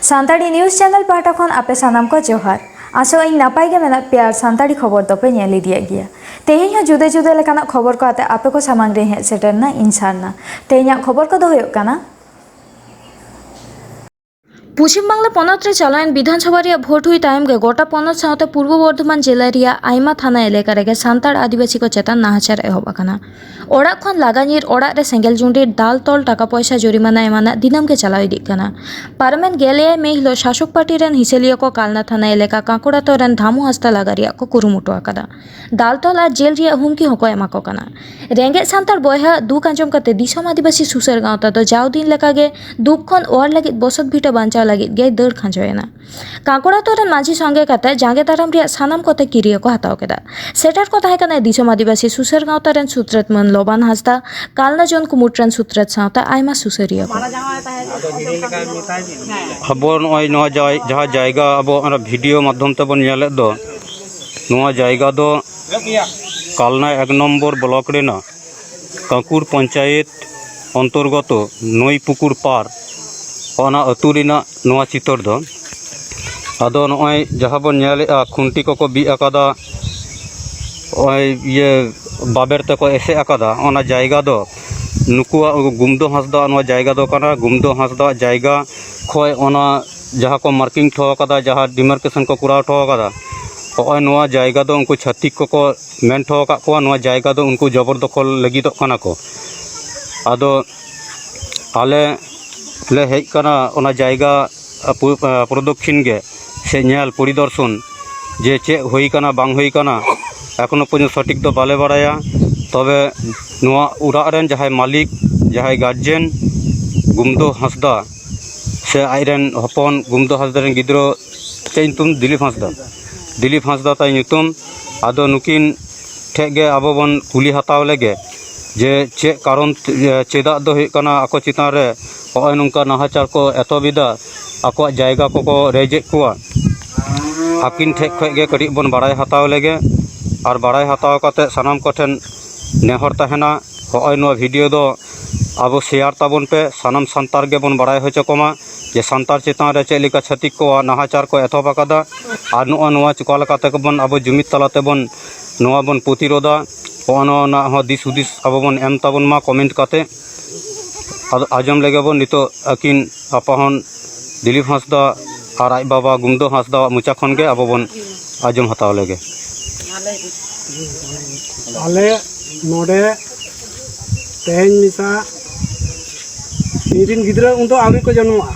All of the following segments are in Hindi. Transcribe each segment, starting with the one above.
सानताड़ी न्यूज़ चैनल पाटा खन आपे सानाम को जोहार आसो इन नापाय गे मेना प्यार सानताड़ी खबर दोपे नेल इदिया गिया तेहें जुदे जुदे लेकाना खबर को आते आपे को सामांग रे हे सेटरना इंसारना तेहें खबर को दो हुयुग काना पश्चिम बांगला पनत रे चालायन विधानसभा रे भोट हुई तायम गे गोटा पनत साउते पूर्व बर्धमान जिला रिया आयमा थाना एलेका रे सानताड़ आदिवासी को चेतन नाहाचार एहब आकाना ओड़ा खन लागानिर ओड़ा रे सेंगेल जुंडी दाल तोल टाका पैसा जुरिमाना एमाना दिनम के चलाव इदिग काना पार्मेन गेले मे हिलो शासक पार्टी रेन हिसेलिया को कालना थाना एलेका काकोड़ा तो रेन धामु हस्ता लागा रिया को कुरुमुटो आकादा दाल तोल और जेल रिया हुमकी हको एमा को काना रेंगे सानताड़ बयहा दुख आंजम कते दिसम आदिवासी सुसर गांवता तो जाव दिन लेका गे दुख खन ओर लगित बसत भिटा बांचा लगित गे दर खांजोयना काकोड़ा तो रेन माझी संगे कते जांगे दाराम रिया सानाम कोते किरिया को हताव केदा सेटर को ताहे कना दिसम आदिवासी सुसर गांवता रेन सुत्रत मन लोबान हस्ता कालना जन कुमुट्रन सुत्रत सावता आयमा सुसरिया को खबर नय नवा जहाँ जायगा अब भिडियो माध्यम तेबन नेले दो नवा जायगा दो कालना 1 नम्बर ब्लॉक रेना काकुर पंचायत अंतर्गत नई पुकुर पार ओना अतु रेना नवा चितर दो आदो नय जहाँ बन नेलेआ खुंटी को बी आकादा ये बाबेर तक एसे आकादा ओना जायगा दो नुकुआ गुमदो हंसदा नवा जायगा दो काना गुमदो हंसदा जायगा खय ओना जहाँ को मार्किंग ठो आकादा जहाँ डिमार्केशन को कुराव ठो आकादा ओय नवा जायगा दो उनको छत्तीक को मेन ठो आका को नवा जायगा दो उनको जबरदखल लगिदो काना को आदो आले ले हेज काना ओना जायगा प्रदक्षिण गे से नेल परिदर्शन जे चे हुई काना बांग हुई काना एखोनो पर्यन्त सठिक दो बाले बाड़ाया तबे नवा उराग रेन जहाय मालिक जहाय गार्जेन गुमदो हंसदा से आइरेन हपन गुमदो हंसदा रेन गिद्रो ते ᱧᱩᱛᱩᱢ दिलीप हंसदा ताई ᱧᱩᱛᱩᱢ आदो नुकिन ठेगे आबो बन कुली हताव लेगे जे चे कारण चेदा दो हुई काना आको चितान रे ओय नुंका नाहाचार को एतोबिदा आको जायगा को रेजे कुआ आकिन ठे खगे कड़ी बन बाड़ाय हताव लेगे और बाड़ाय हताव काते सानाम को ठेन नेहर तहना ओय नो भिडियो दो अब शेयर ताबन पे सानाम सानतार गे बन बाड़ाय होचो कोमा जे सानतार चितान रे चेलिका छतिक को नाहाचार को एथोब आकादा और नोआ चुका लकाते को बन अब जुमित तलाते बन नोआ बन प्रतिरोधा ओना हो दिस हुदिस अब बन एम ताबन मा कमेंट काते आजम लेगे बन नितो अकिन आपाहन दिलीप हंसदा और आज बाबा गुमदो हंसदा मुचा खन गे अब बन आजम हताव लेगे आले नोडे तेहन मिसा इरिन गिद्रा उन तो आगे को जन्मा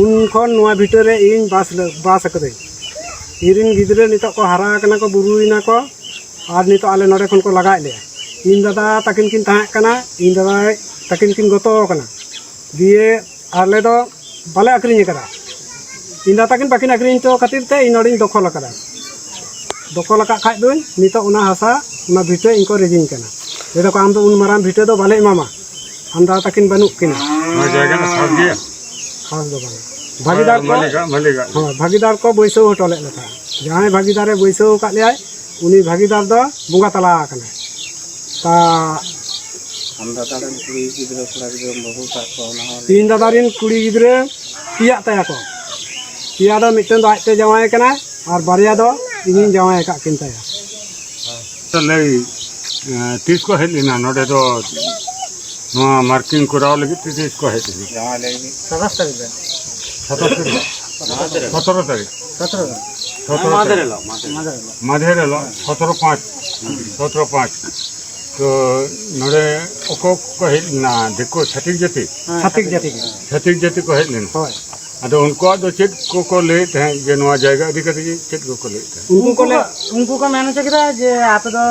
उन खन नोआ भितर रे इन बास अकदे इरिन गिद्रा नितो को हरा कना को बुरुइना को और नितो आले नोडे खन को लगाय ले इन दादा तकिन किन ताहे कना इन दादा तकिन किन गतो कना दिए आले दो बाले अक्रिन करा इन दादा तकिन बाकिन अक्रिन तो खातिर ते इन नोडिन दखल करा दखल का खाय दुन नितो उना हासा उना भितर इनको रेजिन कना ये को आम तो उन माराम भिटर दो बाले मामा हम दादा तकिन बनुक किना जायगा खास गया खास दो बाले भागीदार को हाँ भागीदार को बैसो हटले लेखा जहाँ भागीदारे बैसो का लिया उनी भागीदार दो बुंगा तला कना ता हम दादा रेन कुड़ी गिद्रे कोड़ा गिद्रे बहु ता को ना तीन दादा रेन कुड़ी गिद्रे पिया ताया को पिया दो मिटन दो आते जवाय कना और बारिया दो इनिन जवाय का किन ताया तो लई तीस को हेलिना नोडे दो नोआ मार्किंग कराव लगी तीस को हेलिना जवाय लगी 17 तारीख 17 माधेरेलो 17/5 तो नोडे ओको को हेलिना देखो छत्तीक जाति को हेलिना अदो उनको दो चेक को ले थे जे नोआ जायगा अधिक चेक को ले उनको को मैंने चेकदा जे आप तो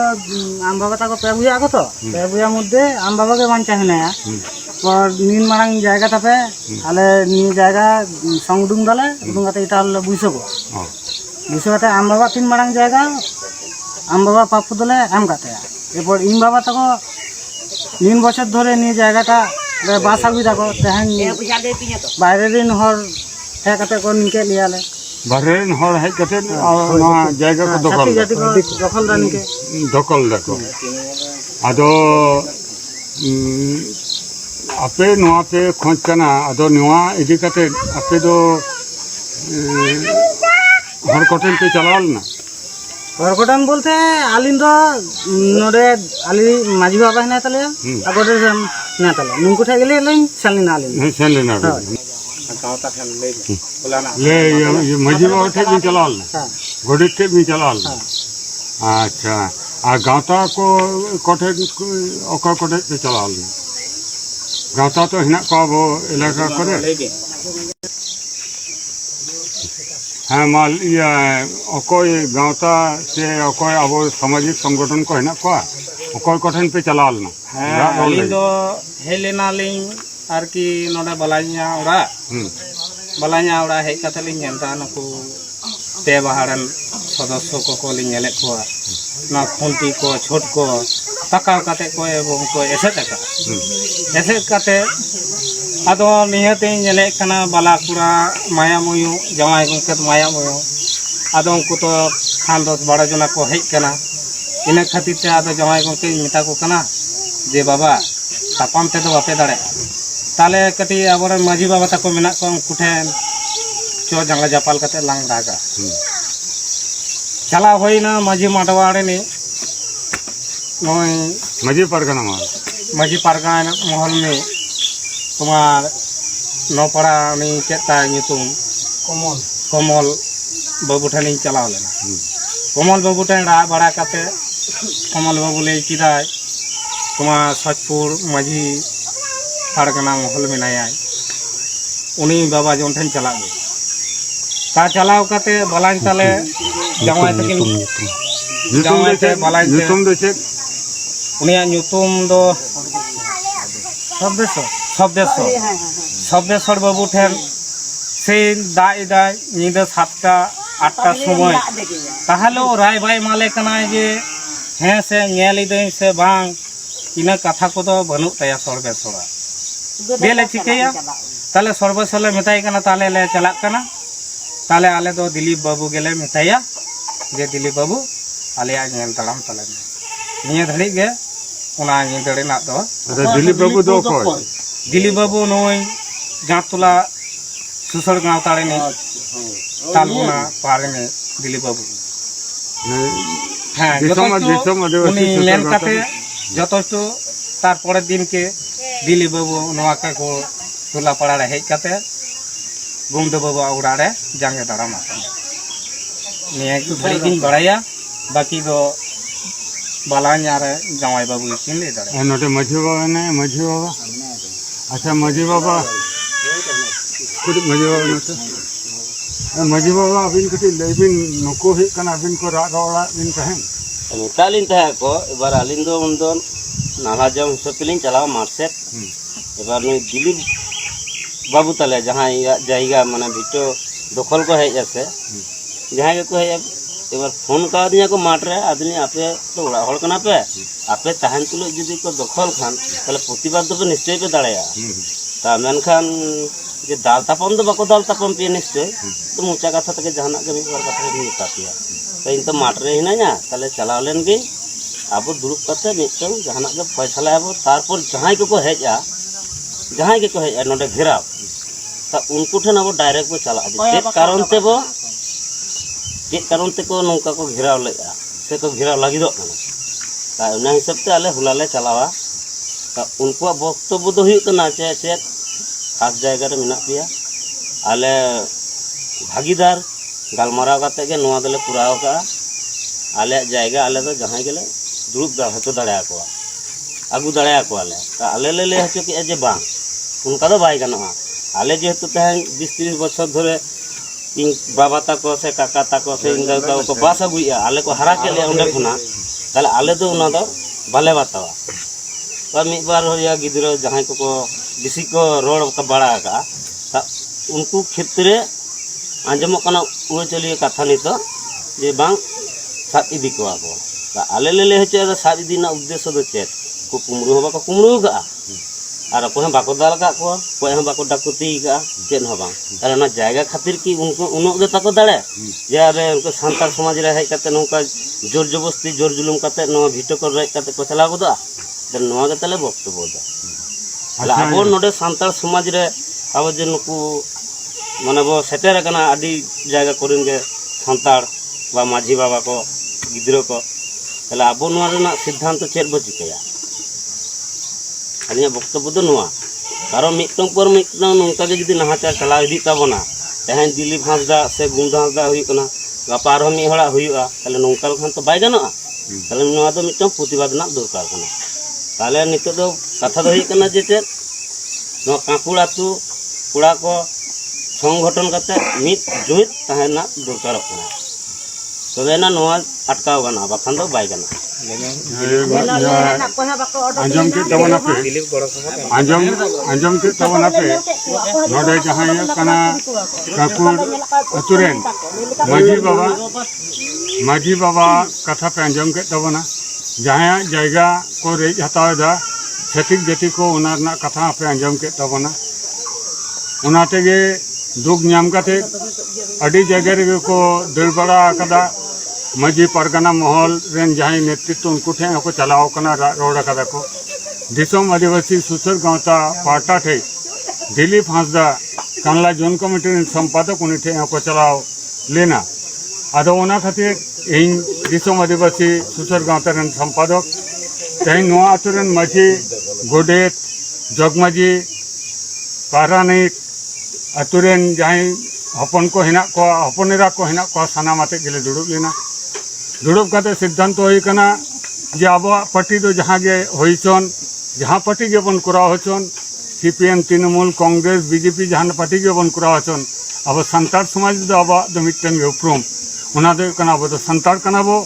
आम बाबा ताको पेबुया को तो पेबुया मध्य आम बाबा के बांचा है ना और नीन मारांग जायगा तापे आले नी जायगा संगडुंग दाले दुंगाते इटाल बुइसो काते आम बाबा 3 मारांग जायगा आम बाबा पापु दले एम काते एरपर इन बाबा ताको 3 बছর ধরে नी जायगाटा बास आगुई दाको तेहन बाहरे दिन हर हे काते को निके लियाले बाहरे दिन हर हे काते जायगा को दखल दानिके दखल दाको आदो आपे नोआ पे खोज कना आदो नोआ इदी काते आपे दो हर कोठेन पे चलावल ना हरकटन बोलते आलिन दो नोडे आली माझी बाबा है ना तले अगोडे ना तले नुंकु ठे गेले लेन सलिना आलिन नहीं सेन लेना ले ये मजी बाबा ठे भी चलावल ना हां गोडी ठे भी चलावल ना अच्छा आ गांवता को कोठे ओका कोठे पे चलावल ना गांवता तो हिना को वो इलाका करे हाँ माल या अकोय गांवता से अकोय अब सामाजिक संगठन को हिना को अकोय कोठेन पे चलावल ना हाँ अलिंग दो हेलेना लिंग आरकी नोडा बलाइया ओड़ा बलाइया ओड़ा हेज कते लिंग नेलता नुकु पे बाहारन सदस्य को लिंग नेले को ना खुंटी को छोट को तकाव कते को एवं को एसेट कते आदो निहते नेले कना बालाकुड़ा माया मुयु जवाई गुंकत माया मुयु आदो उनको तो खान दस बड़ा जना को हेज कना इन खातिर ते आदो जवाई गुंके मिता को कना जे बाबा तापाम ते तो बापे दाड़े ताले कटी आबोरे माझी बाबा तको मेना को उनको ठेन चो जंगला जापाल कते लांग रागा चला होइना माझी माडवाड़े ने नोय मजी परगना माल माझी पारगाना महल में तुम्हार नौपड़ा नहीं चेता तुम कमल बाबू ठनी चलाव लेना कमल बाबू ठन रा बड़ा काते कमल बाबू ले चिदा तुम्हार सचपुर माझी पारगाना महल में नया उनी बाबा जोन ठन चला गए ता चलाव काते बलाइन ताले जवाई तकिन जवाई ते बलाइन ते तुम दो चेक उनिया ᱧᱩᱛᱩᱢ दो शब्देश्वर बाबू ठेन से दाई नींद 7टा 8टा समय ताहले राय बाय माले कना जे हें से नेल इदई से बांग इना कथा को तो बनु तया सर्वेश्वरा बेले चिकैया ताले सर्वेश्वर मेताई कना ताले ले चला कना ताले आले दो दिलीप बाबू गेले मेताया जे दिलीप बाबू आले आ नेल तड़ाम ताले निया धड़ी गे उना निदड़े ना दो दिलीप बाबू दो कोई दिलीप बाबू नोई गाँवतला सुसर गाँव ताड़े ने तालुना पारे ने दिलीप बाबू हाँ उनी मेन काते जतोष्टो तार परे दिन के दिलीप बाबू नवा के को टोला पाड़ा रे हेज काते गुमदो बाबू ओड़ा रे जांगे दाड़ा मा निया घड़ी दिन बड़ाया बाकी दो बालान्या रे जवाई बाबू किन ले दाड़े नोटे मजी बाबा ने मजी बाबा अच्छा मजी बाबा कुछ मजी बाबा नोटे मजी बाबा अबिन कटी लेबिन नुको हे कना अबिन को राड़ा बिन कहें मितालिन तहे को एबार आलिन दो उन नाला जम हिसाब चलाओ मार्सेट एबार नुई दिलीप बाबू ताले जहाँ जायगा माने भिटो दखल को हेज आसे जहाँ के को हेज एबार फोन का दिया को माठ रे आदमी आपे तो उड़ा हल कना पे आपे तहन तुलो जुदी को दखल खान ताले प्रतिबाद दो निश्चय पे दाड़ाया ता मेनखान जे दाल तापम दो बाको दाल तापम पे निश्चय तो मुचा कथा तके जहाना के बार कथा रे निकातिया तो इन तो माठ रे हिनाया ताले चलाव लेन गे आबो दुरुप करते मिटन जहाना के फैसला आबो तारपर जहां के को हेजा नोडे घेराव ता उनको ठन आबो डायरेक्ट बो चला दे चेक कारण ते को नौका को घेराव लेगा से को घेराव लागिदो ना ता उना हिसाब ते आले हुलाले चलावा ता उनको वक्तव्य दो हुई तना चे खास जायगा रे मिना पिया आले भागीदार गालमाराव काते के नोआ दले पुराव का आले जायगा आले तो जहां गेले दुरुप दा हतो दाड़या को आगु दाड़या को आले ले हचो के जे बांग उनका दो बाय गनवा आले जेहेतु तहन 20-30 बछर धरे इन बाबा ताको से काका ताको से इन दादा को बास अगुया आले को हरा के ले उंडे खुना ताले आले दो उना दो बाले बातावा पर मिद बार होया गिदरो जहां को बिसी को रोड का बड़ा का ता उनको क्षेत्र आंजमो कना उए चलिए कथा नितो जे बांग सात इदी को आबो ता आले ले हचे सात इदी ना उद्देश्य दो चेत को कुमरू होबा को कुमरू गा और कोहे बाको दाल का को कोहे बाको डाकुती का चेन हो बांग अरे ना जायगा खातिर की उनको उनो दे ताको दाड़े जे अरे उनको सांताल समाज रे हेज काते नोका जोर जबरदस्ती जोर जुलुम काते नो भिटो को रे काते को चला गोदा दे नोआ के तले वक्तव्य दा अला आबो नोडे सांताल समाज रे अब जे नुकु ᱢᱟᱱᱮ ᱵᱚ ᱥᱮᱴᱮᱨ ᱟᱠᱟᱱᱟ ᱟᱹᱰᱤ ᱡᱟᱭᱜᱟ ᱠᱚᱨᱮᱱ ᱜᱮ ᱥᱟᱱᱛᱟᱲ ᱵᱟ ᱢᱟᱹᱡᱷᱤ ᱵᱟᱵᱟ ᱠᱚ ᱜᱤᱫᱽᱨᱟᱹ ᱠᱚ ᱛᱟᱦᱞᱮ ᱟᱵᱚ ᱱᱚᱣᱟ ᱨᱮᱱᱟᱜ ᱥᱤᱫᱽᱫᱷᱟᱱᱛᱚ ᱪᱮᱫ ᱵᱚ ᱪᱤᱠᱟᱹᱭᱟ ᱟᱹᱞᱤᱧᱟᱜ ᱵᱚᱠᱛᱚᱵᱽᱵᱚ ᱫᱚ ᱱᱚᱣᱟ ᱠᱟᱨᱚᱱ ᱢᱤᱫᱴᱟᱝ ᱯᱚᱨ ᱢᱤᱫᱴᱟᱝ ᱱᱚᱝᱠᱟ ᱜᱮ ᱡᱩᱫᱤ ᱱᱟᱦᱟᱪᱟᱨ ᱪᱟᱞᱟᱣ ᱤᱫᱤᱜ ᱛᱟᱵᱚᱱᱟ ᱛᱮᱦᱮᱧ ᱫᱤᱞᱤᱯ ᱦᱟᱸᱥᱫᱟ ᱥᱮ ᱜᱩᱢᱫᱚ ᱦᱟᱸᱥᱫᱟ ᱦᱩᱭᱩᱜ ᱠᱟᱱᱟ ᱜᱟᱯᱟ ᱟᱨᱦᱚᱸ ᱢᱤᱫ ᱦᱚᱲᱟᱜ ᱦᱩᱭᱩᱜᱼᱟ ᱛᱟᱦᱞᱮ ᱱᱚᱝᱠᱟ ᱞᱮᱠᱷᱟᱱ ᱛᱚ ᱵᱟᱭ ᱜᱟᱱᱚᱜᱼᱟ ᱛᱟᱦᱞᱮ ᱱᱚᱣᱟ ᱫᱚ ᱢᱤᱫᱴᱟᱝ ᱯᱨᱚᱛᱤᱵᱟᱫ ᱨᱮᱱᱟᱜ ᱫᱚᱨᱠᱟর ᱠᱟᱱᱟ ᱛᱟᱦᱞᱮ ᱱᱤᱛᱚᱜ ᱫᱚ ᱠᱟᱛᱷᱟ ᱫᱚ ᱦᱩᱭᱩᱜ ᱠᱟᱱᱟ ᱡᱮ ᱪᱮᱫ ᱱᱚᱣᱟ ᱠᱟᱸকুড় ᱟᱹᱛᱩ ᱠᱚᱲᱟ ᱠᱚ সংগঠন ᱠᱟᱛᱮ ᱢᱤᱫ ᱡᱩᱢᱤᱫ ᱛᱟᱦᱮᱸ ᱨᱮᱱᱟᱜ ᱫᱚᱨᱠᱟᱨᱚᱜ ᱠᱟᱱᱟ ᱛᱚᱵᱮᱱᱟ ᱱᱚᱣᱟ ᱟᱴᱠᱟᱣ ᱜᱟᱱᱚᱜᱼᱟ ᱵᱟᱠᱷᱟᱱ ᱫᱚ ᱵᱟᱭ ᱜᱟᱱᱚᱜᱼᱟ ᱟᱸᱡᱚᱢ ᱠᱮᱫ ᱛᱟᱵᱚᱱᱟᱯᱮ ᱟᱸᱡᱚᱢ ᱠᱮᱫ ᱛᱟᱵᱚᱱᱟᱯᱮ ᱱᱚᱰᱮ ᱡᱟᱦᱟᱸ ᱦᱩᱭᱩᱜ ᱠᱟᱱᱟ ᱠᱟᱸকুড় ᱟᱹᱛᱩ ᱨᱮᱱ ᱢᱟᱹᱡᱷᱤ ᱵᱟᱵᱟ ᱠᱟᱛᱷᱟ ᱯᱮ ᱟᱸᱡᱚᱢ ᱠᱮᱫ ᱛᱟᱵᱚᱱᱟ ᱡᱟᱦᱟᱸᱭᱟᱜ ᱡᱟᱭᱜᱟ ᱠᱚ ᱨᱮᱡ ᱦᱟᱛᱟᱣᱮᱫᱟ ᱪᱷᱟᱹᱛᱤᱠ ᱡᱟᱹᱛᱤ ᱠᱚ ᱚᱱᱟ ᱨᱮᱱᱟᱜ ᱠᱟᱛᱷᱟ ᱯᱮ ᱟᱸᱡᱚᱢ ᱠᱮᱫ ᱛᱟᱵᱚᱱᱟ ᱚᱱᱟ ᱛᱮᱜᱮ ᱫᱩᱠ ᱧᱟᱢ ᱠᱟᱛᱮ ᱟᱹᱰᱤ ᱡᱟᱭᱜᱟ ᱨᱮᱜᱮ ᱠᱚ ᱫᱟᱹᱲ ᱵᱟᱲᱟ ᱟᱠᱟᱫᱟ ᱢᱟᱹᱡᱷᱤ ᱯᱟᱨᱜᱟᱱᱟ ᱢᱚᱦᱚᱞ ᱨᱮᱱ ᱡᱟᱦᱟᱸᱭ ᱱᱮᱛᱨᱤᱛᱛᱚ ᱩᱱᱠᱩ ᱴᱷᱮᱱ ᱦᱚᱸᱠᱚ ᱪᱟᱞᱟᱣ ᱟᱠᱟᱱᱟ ᱨᱚᱲ ᱟᱠᱟᱫᱟ ᱠᱚ ᱫᱤᱥᱚᱢ ᱟᱹᱫᱤᱵᱟᱹᱥᱤ ᱥᱩᱥᱟᱹᱨ ᱜᱟᱶᱛᱟ ᱯᱟᱦᱴᱟ ᱴᱷᱮᱱ ᱫᱤᱞᱤᱯ ᱦᱟᱸᱥᱫᱟ ᱠᱟᱱᱞᱟ ᱡᱳᱱ ᱠᱚᱢᱤᱴᱤ ᱨᱮᱱ ᱥᱚᱢᱯᱟᱫᱚᱠ ᱩᱱᱤ ᱴᱷᱮᱱ ᱦᱚᱸᱠᱚ ᱪᱟᱞᱟᱣ ᱞᱮᱱᱟ ᱟᱫᱚ ᱚᱱᱟ ᱠᱷᱟᱹᱛᱤᱨ ᱤᱧ ᱫᱤᱥᱚᱢ ᱟᱹᱫᱤᱵᱟᱹᱥᱤ ᱥᱩᱥᱟᱹᱨ ᱜᱟᱶᱛᱟ ᱨᱮᱱ ᱥᱚᱢᱯᱟᱫᱚᱠ ᱛᱮᱦᱮᱧ ᱱᱚᱣᱟ ᱟᱹᱛᱩ ᱨᱮᱱ ᱢᱟᱹᱡᱷᱤ ᱜᱚᱰᱮᱛ ᱡᱚᱜᱽᱢᱟᱹᱡᱷᱤ ᱯᱟᱨᱟᱱᱤᱠ ᱟᱹᱛᱩ ᱨᱮᱱ ᱡᱟᱦᱟᱸᱭ ᱦᱚᱯᱚᱱ ᱠᱚ ᱦᱮᱱᱟᱜ ᱠᱚᱣᱟ ᱦᱚᱯᱚᱱ ᱮᱨᱟ ᱠᱚ ᱦᱮᱱᱟᱜ ᱠᱚᱣᱟ ᱥᱟᱱᱟᱢ ᱟᱛᱮ ᱜᱮᱞᱮ ᱫᱩᱲᱩᱵ ᱞᱮᱱᱟ ᱫᱩᱲᱩᱵ ᱠᱟᱛᱮ ᱥᱤᱫᱽᱫᱷᱟᱱᱛᱚ ᱦᱩᱭ ᱟᱠᱟᱱᱟ ᱡᱮ ᱟᱵᱚᱣᱟᱜ ᱯᱟর্টি ᱫᱚ ᱡᱟᱦᱟᱸ ᱜᱮ ᱦᱩᱭ ᱦᱚᱪᱚᱱ ᱡᱟᱦᱟᱸ ᱯᱟর্টি ᱜᱮᱵᱚᱱ ᱠᱚᱨᱟᱣ ᱦᱚᱪᱚᱱ সিপিএম তৃণমূল কংগ্রেস বিজেপি জাহান পার্টি গেবন করা হচ্ছেন আবার সান্তাড় সমাজ ᱫᱚ ᱟᱵᱚᱣᱟᱜ ᱫᱚ ᱢᱤᱫᱴᱮᱱ ᱜᱮ ᱩᱯᱨᱩᱢ ᱚᱱᱟ ᱫᱚ ᱦᱩᱭᱩᱜ ᱠᱟᱱᱟ ᱟᱵᱚ ᱫᱚ ᱥᱟᱱᱛᱟᱲ ᱠᱟᱱᱟ ᱵᱚ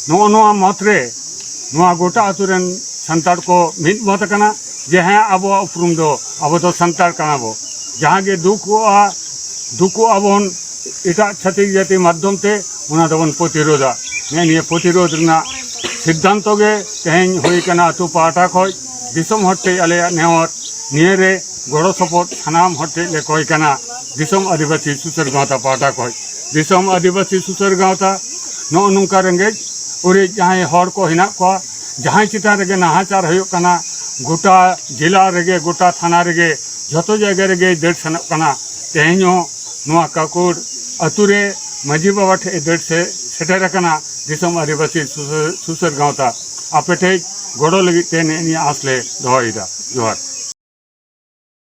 ᱱᱚᱜᱼᱚ ᱱᱚᱣᱟ ᱢᱚᱛ ᱨᱮ ᱱᱚᱣᱟ ᱜᱚᱴᱟ ᱟᱛᱳ ᱨᱮᱱ ᱥᱟᱱᱛᱟᱲ ᱠᱚ ᱢᱤᱫ ᱢᱚᱛ ᱟᱠᱟᱱᱟ ᱡᱮ ᱦᱮᱸ ᱟᱵᱚᱣᱟᱜ ᱩᱯᱨᱩᱢ ᱫᱚ ᱟᱵᱚ ᱫᱚ ᱥᱟᱱᱛᱟᱲ ᱠᱟᱱᱟ ᱵᱚ ᱡᱟᱦᱟᱸ ᱜᱮ ᱫᱩᱠᱩᱜᱼᱟ ᱵᱚᱱ ᱮᱴᱟᱜ ᱪᱷᱟᱹᱛᱤᱠ ᱡᱟᱹᱛᱤ ᱢᱟᱫᱽᱫᱷᱚᱢ ᱛᱮ ᱚᱱᱟ ᱫᱚᱵᱚᱱ ᱯᱨᱚᱛᱤᱨᱳধᱟ ᱱᱤᱭᱟᱹ ᱯᱨᱚᱛᱤᱨᱳধ ᱨᱮᱱᱟᱜ ᱥᱤᱫᱽᱫᱷᱟᱱᱛᱚ ᱜᱮ ᱛᱮᱦᱮᱧ ᱦᱩᱭ ᱟᱠᱟᱱᱟ ᱟᱛᱳ ᱯᱟᱦᱴᱟ ᱠᱷᱚᱱ ᱫᱤᱥᱚᱢ ᱦᱚᱲ ᱴᱷᱮᱱ ᱟᱞᱮᱭᱟᱜ ᱱᱮᱦᱚᱨ ᱱᱤᱭᱟᱹᱨᱮ ᱜᱚᱲᱚ ᱥᱚᱯᱚᱦᱚᱫ ᱥᱟᱱᱟᱢ ᱦᱚᱲ ᱴᱷᱮᱱ ᱞᱮ ᱠᱚᱭ ᱠᱟᱱᱟ ᱫᱤᱥᱚᱢ ᱟᱹᱫᱤᱵᱟᱹᱥᱤ ᱥᱩᱥᱟᱹᱨ ᱜᱟᱶᱛᱟ ᱯᱟᱦᱴᱟ ᱠᱷᱚᱱ ᱫᱤᱥᱚᱢ ᱟᱹᱫᱤᱵᱟᱹᱥᱤ ᱥᱩᱥᱟᱹᱨ ᱜᱟᱶᱛᱟ ᱱᱚᱜᱼᱚ ᱱᱚᱝᱠᱟ ᱨᱮᱸᱜᱮᱡ ᱚᱨᱮᱡ ᱡᱟᱦᱟᱸᱭ ᱦᱚᱲ ᱠᱚ ᱦᱮᱱᱟᱜ ᱠᱚᱣᱟ ᱡᱟᱦᱟᱸᱭ ᱪᱮᱛᱟन ᱨᱮᱜᱮ ᱱᱟᱦᱟᱪᱟᱨ ᱦᱩᱭᱩᱜ ᱠᱟᱱᱟ গোটা জেলা রেগে গোটা থানা রেগে যত জায়গা রেগে দাᱹᱲ ᱥᱮᱱᱚᱜ ᱠᱟᱱᱟ ᱛᱮᱦᱮᱧ ᱦᱚᱸ ᱱᱚᱣᱟ ᱠᱟᱸকুড় ᱟᱹᱛᱩ ᱨᱮ ᱢᱟᱹᱡᱷᱤ ᱵᱟᱵᱟ ᱴᱷᱮᱱ ᱫᱟᱹᱲ ᱥᱮᱴᱮᱨ ᱟᱠᱟᱱᱟ ᱫᱤᱥᱚᱢ ᱟᱹᱫᱤᱵᱟᱹᱥᱤ ᱥᱩᱥᱟᱹᱨ ᱜᱟᱶᱛᱟ ᱟᱯᱮ ᱴᱷᱮᱱ ᱜᱚᱲᱚ ᱞᱟᱹᱜᱤᱫ ᱛᱮ ᱱᱤᱭᱟᱹ ᱟᱸᱥ ᱞᱮ ᱫᱚᱦᱚᱭᱮᱫᱟ ᱡᱚᱦᱟᱨ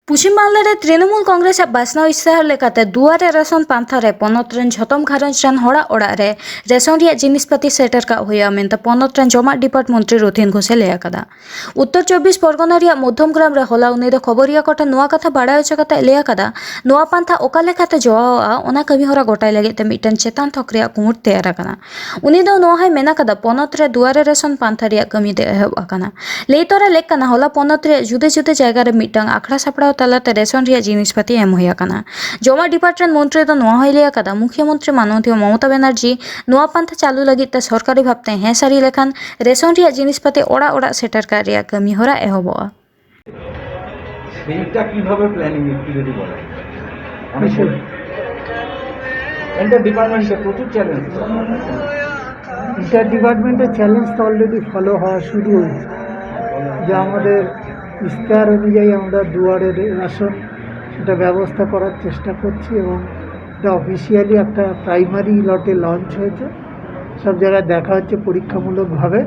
ᱯᱚশ্চিᱢ ᱵᱟᱝᱞᱟ ᱨᱮ ᱛᱨᱤᱱᱢূᱞ ᱠᱚᱝᱜᱨᱮᱥᱟᱜ ᱵᱟᱪᱷᱱᱟᱣ ᱤᱥᱛᱟᱦᱟᱨ ᱞᱮᱠᱟᱛᱮ ᱫᱩᱣᱟᱨᱮ ᱨᱮᱥᱚᱱ ᱯᱟᱱᱛᱷᱟ ᱨᱮ ᱯᱚᱱᱚᱛ ᱨᱮᱱ ᱡᱷᱚᱛᱚᱢ ᱜᱷᱟᱨᱚᱸᱡᱽ ᱨᱮᱱ ᱦᱚᱲᱟᱜ ᱚᱲᱟᱜ ᱨᱮ ᱨᱮᱥᱚᱱ ᱨᱮᱭᱟᱜ ᱡᱤᱱᱤᱥᱯᱟᱹᱛᱤ ᱥᱮᱴᱮᱨ ᱠᱟᱜ ᱦᱩᱭᱩᱜᱼᱟ ᱢᱮᱱᱛᱮ ᱯᱚᱱᱚᱛ ᱨᱮᱱ ᱡᱚᱢᱟᱜ ᱰᱤᱯᱟᱨᱴ ᱢᱚᱱᱛᱨᱤ ᱨᱚᱛᱷᱤᱱ ᱜᱷᱳষᱮ ᱞᱟᱹᱭ ᱟᱠᱟᱫᱟ ᱩᱛᱛᱚᱨ 24 ᱯᱚᱨᱜᱚᱱᱟ ᱨᱮᱭᱟᱜ ᱢᱚᱫᱽᱫᱷᱚᱢ ᱜᱨᱟᱢ ᱨᱮ ᱦᱚᱞᱟ ᱩᱱᱤ ᱫᱚ ᱠᱷᱚᱵᱚᱨᱤᱭᱟᱹ ᱠᱚᱴᱷᱮᱱ ᱱᱚᱣᱟ ᱠᱟᱛᱷᱟ ᱵᱟᱲᱟᱭ ᱦᱚᱪᱚ ᱠᱟᱛᱮ ᱞᱟᱹᱭ ᱟᱠᱟᱫᱟ ᱱᱚᱣᱟ ᱯᱟᱱᱛᱷᱟ ᱚᱠᱟ ᱞᱮᱠᱟᱛᱮ ᱡᱚᱣᱟᱣᱚᱜᱼᱟ ᱚᱱᱟ ᱠᱟᱹᱢᱤ ᱦᱚᱨᱟ ᱜᱚᱴᱟᱭ ᱞᱟᱹᱜᱤᱫ ᱛᱮ ᱢᱤᱫᱴᱟᱝ ᱪᱮᱛᱟᱱ ᱛᱷᱚᱠ ᱨᱮᱭᱟᱜ ᱠᱩᱢᱩᱴ ᱛᱮᱭᱟᱨ ᱟᱠᱟᱱᱟ ᱩᱱᱤ ᱫᱚ ᱱᱚᱣᱟ ᱦᱚᱸᱭ ᱢᱮᱱ ᱟᱠᱟᱫᱟ ᱯᱚᱱᱚᱛ ᱨᱮ ᱫᱩᱣᱟᱨᱮ ᱨᱮᱥᱚᱱ ᱯᱟᱱᱛᱷᱟ ᱨᱮᱭᱟᱜ ᱠᱟᱹᱢᱤ ᱫᱚ ᱮᱦᱚᱵ ᱟᱠᱟᱱᱟ ᱞᱟᱹᱭ ᱛᱚᱨᱟ ᱞᱮᱠ ᱠᱟᱱᱟ ᱦᱚᱞᱟ ᱯᱚᱱᱚᱛ ᱨᱮᱭᱟᱜ ᱡᱩᱫᱟᱹ ᱡᱩᱫᱟᱹ ᱡᱟᱭᱜᱟ ᱨᱮ ᱢᱤᱫᱴᱟᱝ ᱟᱠᱷᱲᱟ ᱥᱟᱯᱲᱟᱣ ᱛᱟᱞᱟᱛᱮ ᱨᱮᱥᱚᱱ ᱨᱮᱭᱟᱜ ᱡᱤᱱᱤᱥᱯᱟᱹᱛᱤ ᱮᱢ ᱦᱩᱭ ᱟᱠᱟᱱᱟ ᱡᱚᱢᱟᱜ ᱰᱤᱯᱟᱨᱴ ᱨᱮᱱ ᱢᱚᱱᱛᱨᱤ ᱫᱚ ᱱᱚᱣᱟ ᱦᱚᱸᱭ ᱞᱟᱹᱭ ᱟᱠᱟᱫᱟ ᱢᱩᱠᱷᱭᱚᱢᱚᱱᱛᱨᱤ ᱢᱟᱱᱚᱛᱤᱭᱚ ᱢᱚᱢᱚᱛᱟ ᱵᱮᱱᱟᱨᱡᱤ ᱱᱚᱣᱟ ᱯᱟᱱᱛᱷᱟ ᱪᱟᱹᱞᱩ ᱞᱟᱹᱜᱤᱫ ᱛᱮ ᱥᱚᱨᱠᱟরি ᱵᱷᱟᱵᱛᱮ ᱦᱮᱸ ᱥᱟᱹᱨᱤ ᱞᱮᱠᱷᱟᱱ ᱨᱮᱥᱚᱱ ᱨᱮᱭᱟᱜ ᱡᱤᱱᱤᱥᱯᱟᱹᱛᱤ ᱚᱲᱟᱜ ᱚᱲᱟᱜ ᱥᱮᱴᱮর ᱠᱟᱜ ᱨᱮᱭᱟᱜ ᱠᱟᱹᱢᱤ ᱦᱚᱨᱟ এহᱚᱵᱚᱜᱼᱟ সেইটা কিভাবে প্ল্যানিং একটু যদি বলেন অনেক এটা ডিপার্টমেন্টে প্রচুর চ্যালেঞ্জ এটা ডিপার্টমেন্টের চ্যালেঞ্জ তো অলরেডি ফলো হওয়া শুরু হয়েছে যে আমাদের ইস্তাহার অনুযায়ী আমরা দুয়ারে রেশন সেটা ব্যবস্থা করার চেষ্টা করছি এবং এটা অফিসিয়ালি একটা প্রাইমারি লটে লঞ্চ হয়েছে সব জায়গায় দেখা হচ্ছে পরীক্ষামূলকভাবে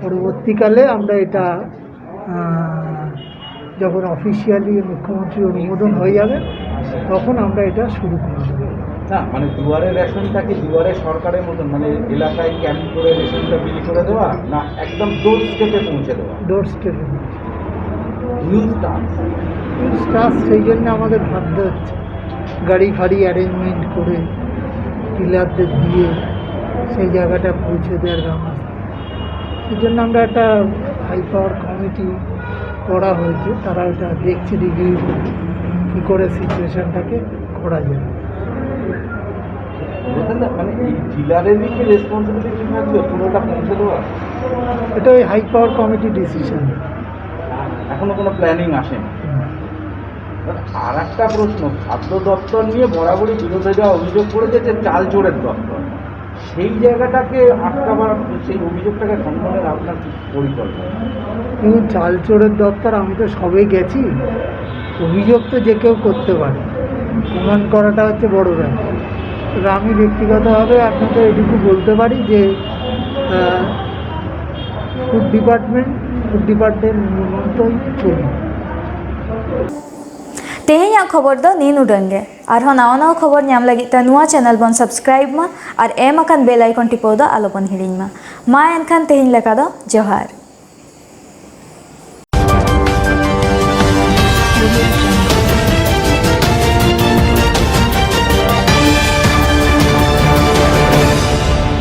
পরবর্তীকালে আমরা এটা যখন অফিসিয়ালি মুখ্যমন্ত্রী অনুমোদন হয়ে যাবে তখন আমরা এটা শুরু করব না মানে দুয়ারে রেশনটা কি দুয়ারে সরকারের মতন মানে এলাকায় ক্যাম্প করে রেশনটা বিলি করে দেওয়া না একদম ডোর স্টেপে পৌঁছে দেওয়া ডোর স্টেপে হিউজ স্টাফ সেই জন্য আমাদের ভাবতে হচ্ছে গাড়ি ফাড়ি অ্যারেঞ্জমেন্ট করে ডিলারদের দিয়ে সেই জায়গাটা পৌঁছে দেওয়ার ব্যবস্থা সেই জন্য আমরা একটা হাই পাওয়ার কমিটি করা হয়েছে তারা ওটা দেখছে রিভিউ কী করে সিচুয়েশানটাকে করা যায় মানে এই ডিলারেরই কি রেসপন্সিবিলিটি থাকবে পুরোটা পৌঁছে দেওয়া এটা ওই হাই পাওয়ার কমিটি ডিসিশন এখনো কোনো প্ল্যানিং আসেনি আর একটা প্রশ্ন খাদ্য দপ্তর নিয়ে বরাবরই বিরোধীরা অভিযোগ করেছে যে চাল চোরের দপ্তর সেই জায়গাটাকে আটকাবার সেই অভিযোগটাকে খণ্ডনের আপনার পরিকল্পনা কিন্তু চাল চোরের দপ্তর আমি তো সবে গেছি অভিযোগ তো যে কেউ করতে পারে প্রমাণ করাটা হচ্ছে বড় ব্যাপার। তবে আমি ব্যক্তিগতভাবে আপনাকে এটুকু বলতে পারি যে ফুড ডিপার্টমেন্ট মতোই চলবে। तेहें खबर दो नीन उडंगे और नवा नवा खबर नाम लगी नुआ चैनल बन सब्सक्राइब मा और एम अकान बेल आइकन टिपो दो आलो बन हिड़िंग मा एनखान तेहें लेका दो जोहार।